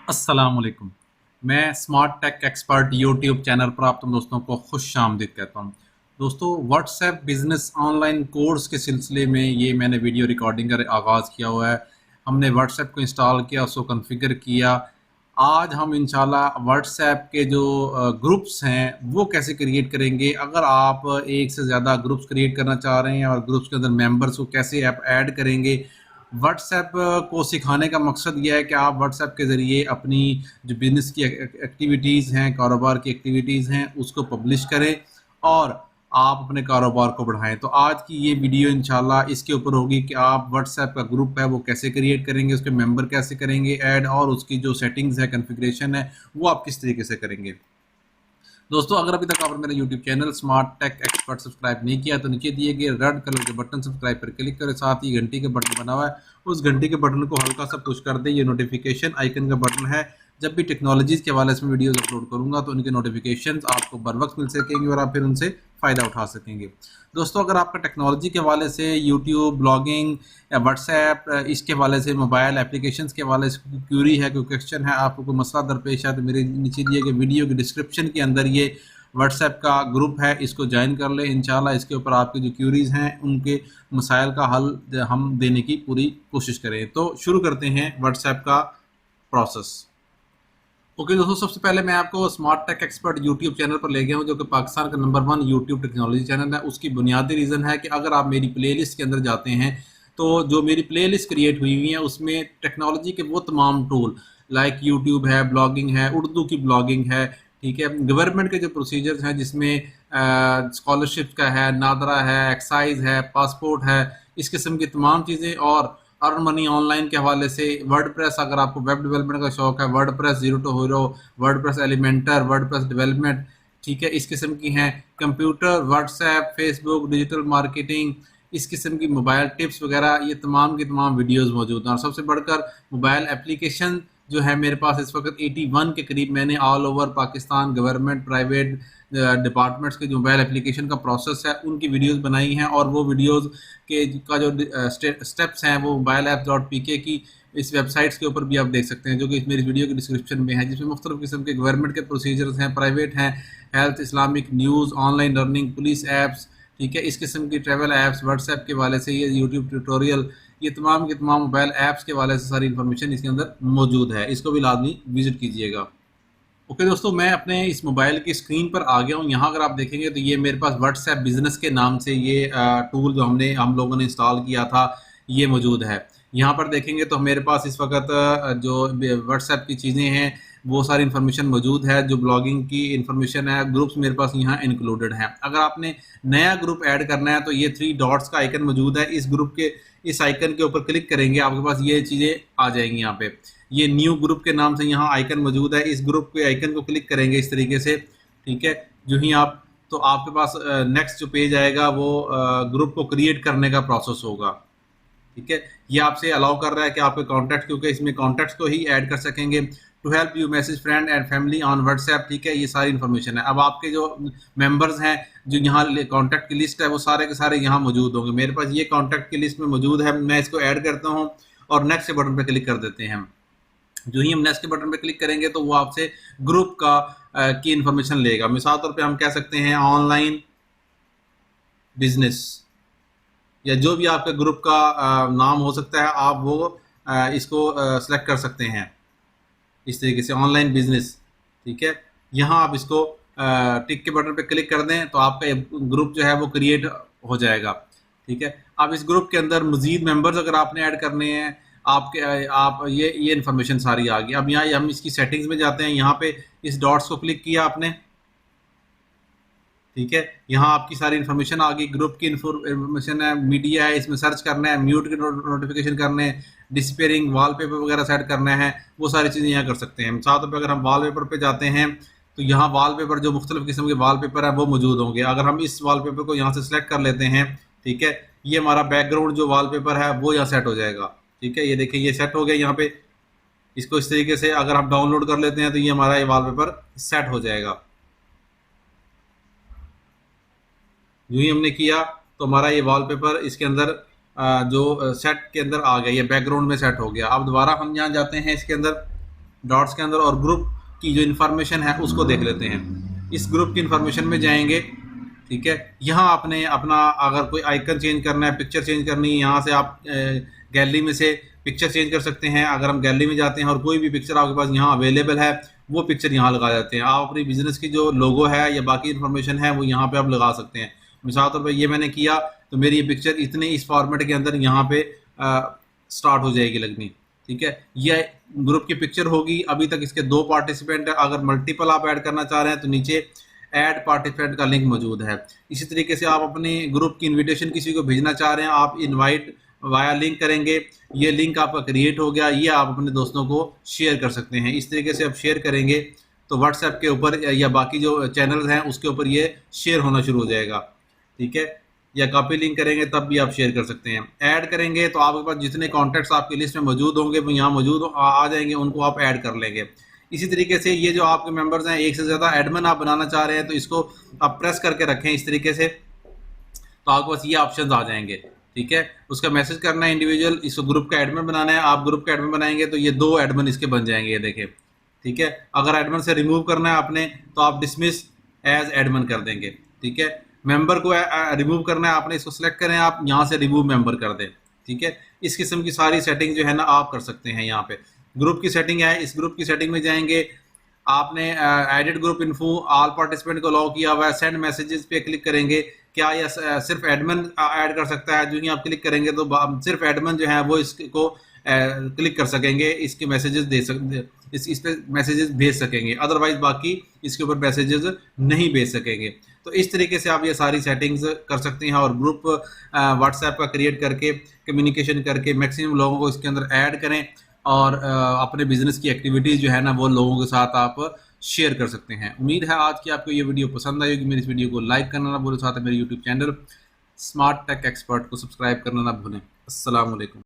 अस्सलामुअलैकुम। मैं smart tech expert YouTube channel पर आप तुम दोस्तों को खुश आमदीद कहता हूँ। दोस्तों, व्हाट्सएप बिजनेस ऑनलाइन कोर्स के सिलसिले में ये मैंने वीडियो रिकॉर्डिंग का आगाज़ किया हुआ है। हमने व्हाट्सएप को इंस्टॉल किया, उसको कॉन्फ़िगर किया। आज हम इंशाल्लाह व्हाट्सएप के जो ग्रुप्स हैं वो कैसे क्रिएट करेंगे। अगर आप एक से ज़्यादा ग्रुप्स क्रिएट करना चाह रहे हैं और ग्रुप्स के अंदर मेंबर्स को कैसे आप ऐड करेंगे। व्हाट्सएप को सिखाने का मकसद ये है कि आप व्हाट्सएप के ज़रिए अपनी जो बिज़नेस की एक्टिविटीज़ हैं, कारोबार की एक्टिविटीज़ हैं, उसको पब्लिश करें और आप अपने कारोबार को बढ़ाएँ। तो आज की ये वीडियो इंशाल्लाह इसके ऊपर होगी कि आप व्हाट्सएप का ग्रुप है वो कैसे क्रिएट करेंगे, उसके मेंबर कैसे करेंगे ऐड और उसकी जो सेटिंग्स है, कॉन्फ़िगरेशन है, वो आप किस तरीके से करेंगे। दोस्तों, अगर अभी तक आपने मेरा YouTube channel smart tech expert subscribe नहीं किया तो नीचे दिए गए रेड कलर के बटन सब्सक्राइब पर क्लिक करें, साथ ही घंटी के बटन बना हुआ है उस घंटी के बटन को हल्का सा पुश कर दें। ये नोटिफिकेशन आइकन का बटन है। जब भी टेक्नोलॉजीज़ के हवाले से मैं वीडियोज़ अपलोड करूँगा तो उनके नोटिफिकेशंस आपको बर वक्त मिल सकेंगे और आप फिर उनसे फ़ायदा उठा सकेंगे। दोस्तों, अगर आपका टेक्नोलॉजी के हवाले से यूट्यूब, ब्लॉगिंग या व्हाट्सएप इसके हवाले से मोबाइल एप्लीकेशंस के हवाले से कोई क्यूरी है, कोई क्वेश्चन है, आपको कोई मसला दरपेश है तो मेरे नीचे दिए गए वीडियो के डिस्क्रिप्शन के अंदर ये व्हाट्सएप का ग्रुप है, इसको ज्वाइन कर लें। इंशाल्लाह इसके ऊपर आपकी जो क्यूरीज़ हैं उनके मसाइल का हल हम देने की पूरी कोशिश करें। तो शुरू करते हैं व्हाट्सएप का प्रोसेस। ओके दोस्तों, सबसे पहले मैं आपको smart tech expert YouTube channel पर ले गया हूँ जो कि पाकिस्तान का नंबर 1 यूट्यूब टेक्नोलॉजी चैनल है। उसकी बुनियादी रीज़न है कि अगर आप मेरी प्लेलिस्ट के अंदर जाते हैं तो जो मेरी प्लेलिस्ट क्रिएट हुई हुई है उसमें टेक्नोलॉजी के वो तमाम टूल लाइक यूट्यूब है, ब्लॉगिंग है, उर्दू की ब्लॉगिंग है, ठीक है, गवर्नमेंट के जो प्रोसीजर्स हैं जिसमें स्कॉलरशिप का है, नादरा है, एक्साइज है, पासपोर्ट है, इस किस्म की तमाम चीज़ें और अर्न मनी ऑनलाइन के हवाले से वर्डप्रेस, अगर आपको वेब डेवलपमेंट का शौक है, WordPress zero to hero, WordPress Elementor, WordPress development, ठीक है, इस किस्म की हैं। Computer, WhatsApp, Facebook, digital marketing, इस किस्म की मोबाइल टिप्स वगैरह, ये तमाम की तमाम वीडियोस मौजूद हैं। और सबसे बढ़कर मोबाइल एप्लीकेशन जो है मेरे पास इस वक्त 81 के करीब मैंने all over Pakistan government, private departments के जो मोबाइल एप्लीकेशन का प्रोसेस है उनकी वीडियोस बनाई हैं। और वो वीडियोस के का जो स्टेप्स हैं वो मोबाइल ऐप डॉट पी के की इस वेबसाइट्स के ऊपर भी आप देख सकते हैं जो कि मेरी वीडियो की डिस्क्रिप्शन में है, जिसमें मुख्तलिफ किस्म के गवर्नमेंट के प्रोसीजर्स हैं, प्राइवेट हैं, health, Islamic news, online learning, police apps, ठीक है, इस किस्म की ट्रैवल ऐप्स, व्हाट्सएप के वाले से ये यूट्यूब ट्यूटोरियल, ये तमाम के तमाम मोबाइल ऐप्स के वाले से सारी इन्फॉर्मेशन इसके अंदर मौजूद है। इसको भी लाजमी विजिट कीजिएगा। ओके दोस्तों, मैं अपने इस मोबाइल की स्क्रीन पर आ गया हूँ। यहाँ अगर आप देखेंगे तो ये मेरे पास व्हाट्सएप बिजनेस के नाम से ये टूल जो हम लोगों ने इंस्टॉल किया था ये मौजूद है। यहाँ पर देखेंगे तो मेरे पास इस वक्त जो व्हाट्सएप की चीज़ें हैं वो सारी इन्फॉर्मेशन मौजूद है। जो ब्लॉगिंग की इन्फॉर्मेशन है, ग्रुप्स मेरे पास यहाँ इंक्लूडेड हैं। अगर आपने नया ग्रुप ऐड करना है तो ये 3 डॉट्स का आइकन मौजूद है। इस ग्रुप के इस आइकन के ऊपर क्लिक करेंगे, आपके पास ये चीज़ें आ जाएंगी। यहाँ पे ये न्यू ग्रुप के नाम से यहाँ आइकन मौजूद है। इस ग्रुप के आइकन को क्लिक करेंगे इस तरीके से, ठीक है, जो ही आप तो आपके पास नेक्स्ट जो पेज आएगा वो ग्रुप को क्रिएट करने का प्रोसेस होगा, ठीक है। ये आपसे अलाउ कर रहा है कि आपके कॉन्टैक्ट, क्योंकि इसमें कॉन्टैक्ट्स को ही ऐड कर सकेंगे। To help you message friend and family on WhatsApp, ठीक है, ये सारी इन्फॉर्मेशन है। अब आपके जो मेंबर्स हैं जो यहाँ कॉन्टैक्ट की लिस्ट है वो सारे के सारे यहाँ मौजूद होंगे। मेरे पास ये कॉन्टैक्ट की लिस्ट में मौजूद है। मैं इसको ऐड करता हूँ और नेक्स्ट बटन पर क्लिक कर देते हैं। जो ही हम नेक्स्ट के बटन पे क्लिक करेंगे तो वो आपसे ग्रुप का की इंफॉर्मेशन लेगा। मिसाल तौर पे हम कह सकते हैं ऑनलाइन बिजनेस, या जो भी आपके ग्रुप का नाम हो सकता है, आप वो इसको सेलेक्ट कर सकते हैं इस तरीके से, ऑनलाइन बिजनेस, ठीक है। यहाँ आप इसको टिक के बटन पे क्लिक कर दें तो आपका ग्रुप जो है वो क्रिएट हो जाएगा, ठीक है। अब इस ग्रुप के अंदर मजीद मेंबर्स अगर आपने ऐड करने हैं, आपके आप ये इन्फॉर्मेशन सारी आ गई। अब यहाँ हम इसकी सेटिंग्स में जाते हैं। यहाँ पे इस डॉट्स को क्लिक किया आपने, ठीक है, यहाँ आपकी सारी इन्फॉर्मेशन आ गई। ग्रुप की इन्फॉर्मेशन है, मीडिया है, इसमें सर्च करना है, म्यूट के नोटिफिकेशन करने हैं, डिस्पेयरिंग, वॉलपेपर वगैरह सेट करना है, वो सारी चीज़ें यहाँ कर सकते हैं। साथ में अगर हम वॉलपेपर पे जाते हैं तो यहाँ वॉलपेपर जो मुख्तलिफ किस्म के वॉलपेपर है वो मौजूद होंगे। अगर हम इस वॉलपेपर को यहाँ से सिलेक्ट कर लेते हैं, ठीक है, ये हमारा बैकग्राउंड जो वॉलपेपर है वो यहाँ सेट हो जाएगा, ठीक है। ये देखिए ये सेट हो गया यहाँ पे। इसको इस तरीके से अगर हम डाउनलोड कर लेते हैं तो ये हमारा ये वॉलपेपर सेट हो जाएगा। यूं ही हमने किया तो हमारा ये वॉलपेपर इसके अंदर जो सेट के अंदर आ गया, ये बैकग्राउंड में सेट हो गया। अब दोबारा हम यहाँ जाते हैं इसके अंदर डॉट्स के अंदर, और ग्रुप की जो इन्फॉर्मेशन है उसको देख लेते हैं। इस ग्रुप की इन्फॉर्मेशन में जाएंगे, ठीक है। यहाँ आपने अपना अगर कोई आइकन चेंज करना है, पिक्चर चेंज करनी है, यहाँ से आप गैलरी में से पिक्चर चेंज कर सकते हैं। अगर हम गैलरी में जाते हैं और कोई भी पिक्चर आपके पास यहाँ अवेलेबल है, वो पिक्चर यहाँ लगा जाते हैं। आप अपनी बिजनेस की जो लोगो है या बाकी इन्फॉर्मेशन है वो यहाँ पे आप लगा सकते हैं। मिसाल तौर पर ये मैंने किया तो मेरी ये पिक्चर इतने इस फॉर्मेट के अंदर यहाँ पे स्टार्ट हो जाएगी लगनी, ठीक है। ये ग्रुप की पिक्चर होगी। अभी तक इसके 2 पार्टिसिपेंट है। अगर मल्टीपल आप ऐड करना चाह रहे हैं तो नीचे ऐड पार्टिसिपेंट का लिंक मौजूद है। इसी तरीके से आप अपने ग्रुप की इनविटेशन किसी को भेजना चाह रहे हैं, आप इनवाइट वाया लिंक करेंगे, ये लिंक आपका क्रिएट हो गया, ये आप अपने दोस्तों को शेयर कर सकते हैं। इस तरीके से आप शेयर करेंगे तो व्हाट्सएप के ऊपर या बाकी जो चैनल हैं उसके ऊपर ये शेयर होना शुरू हो जाएगा, ठीक है। या कॉपी लिंक करेंगे तब भी आप शेयर कर सकते हैं। ऐड करेंगे तो आपके पास जितने कॉन्टैक्ट्स आपकी लिस्ट में मौजूद होंगे वो यहाँ मौजूद आ जाएंगे, उनको आप ऐड कर लेंगे। इसी तरीके से ये जो आपके मेंबर्स हैं, एक से ज़्यादा एडमिन आप बनाना चाह रहे हैं तो इसको आप प्रेस करके रखें इस तरीके से, तो आपके पास ये ऑप्शंस आ जाएंगे, ठीक है। उसका मैसेज करना है इंडिविजुअल, इसको ग्रुप का एडमिन बनाना है। आप ग्रुप का एडमिन बनाएंगे तो ये 2 एडमिन इसके बन जाएंगे, ये देखें, ठीक है। अगर एडमिन से रिमूव करना है आपने तो आप डिसमिस एज एडमिन कर देंगे, ठीक है। मेंबर को रिमूव करना है आपने, इसको सेलेक्ट करें, आप यहाँ से रिमूव मेंबर कर दें, ठीक है। इस किस्म की सारी सेटिंग जो है ना आप कर सकते हैं। यहाँ पे ग्रुप की सेटिंग है, इस ग्रुप की सेटिंग में जाएंगे, आपने edit group info all participant को अलाउ किया हुआ है, सेंड मैसेजेस पे क्लिक करेंगे। क्या ये सिर्फ एडमिन ऐड कर सकता है? जो ही आप क्लिक करेंगे तो सिर्फ एडमिन जो है वो इसको क्लिक कर सकेंगे, इसके मैसेजेस दे सकते, इस पे मैसेजेस भेज सकेंगे, अदरवाइज बाकी इसके ऊपर मैसेजेस नहीं भेज सकेंगे। तो इस तरीके से आप ये सारी सेटिंग्स कर सकते हैं और ग्रुप व्हाट्सएप का क्रिएट करके कम्युनिकेशन करके मैक्सिमम लोगों को इसके अंदर ऐड करें और अपने बिजनेस की एक्टिविटीज़ जो है ना वो लोगों के साथ आप शेयर कर सकते हैं। उम्मीद है आज की आपको ये वीडियो पसंद आई होगी। मेरी इस वीडियो को लाइक करना ना भूलें, साथ में मेरे YouTube channel smart tech expert को सब्सक्राइब करना ना भूलें। अस्सलाम वालेकुम।